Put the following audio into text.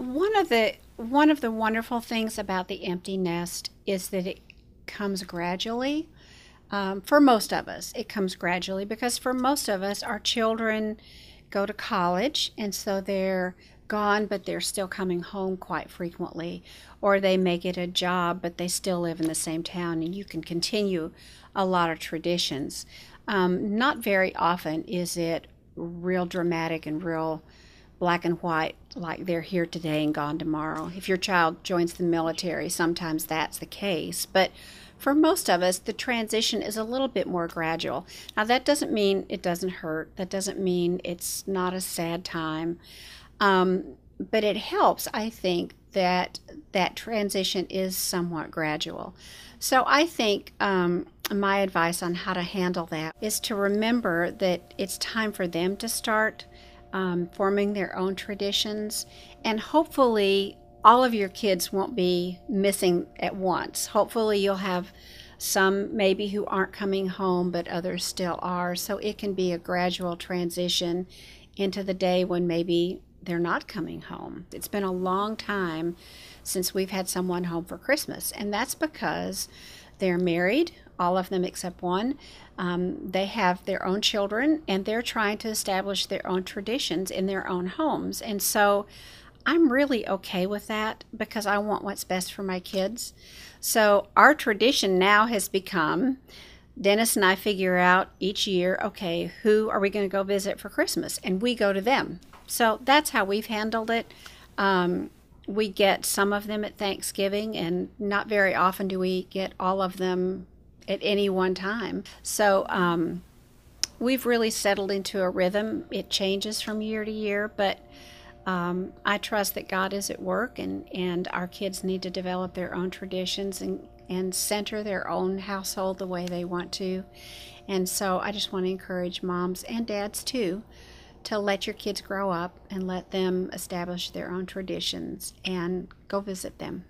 One of the wonderful things about the empty nest is that it comes gradually. For most of us, it comes gradually because for most of us, our children go to college, and so they're gone, but they're still coming home quite frequently, or they may get a job, but they still live in the same town, and you can continue a lot of traditions. Not very often is it real dramatic and real black and white, like they're here today and gone tomorrow. If your child joins the military, sometimes that's the case. But for most of us, the transition is a little bit more gradual. Now, that doesn't mean it doesn't hurt. That doesn't mean it's not a sad time. But it helps, I think, that that transition is somewhat gradual. So I think my advice on how to handle that is to remember that it's time for them to start forming their own traditions, and hopefully all of your kids won't be missing at once. Hopefully you'll have some maybe who aren't coming home, but others still are. So it can be a gradual transition into the day when maybe they're not coming home. It's been a long time since we've had someone home for Christmas, and that's because they're married, all of them except one. They have their own children, and they're trying to establish their own traditions in their own homes. And so I'm really okay with that because I want what's best for my kids. So our tradition now has become Dennis and I figure out each year, okay, who are we going to go visit for Christmas? And we go to them. So that's how we've handled it. We get some of them at Thanksgiving, and not very often do we get all of them at any one time. So we've really settled into a rhythm. It changes from year to year, but I trust that God is at work, and our kids need to develop their own traditions and center their own household the way they want to. And so I just want to encourage moms and dads too to let your kids grow up and let them establish their own traditions and go visit them.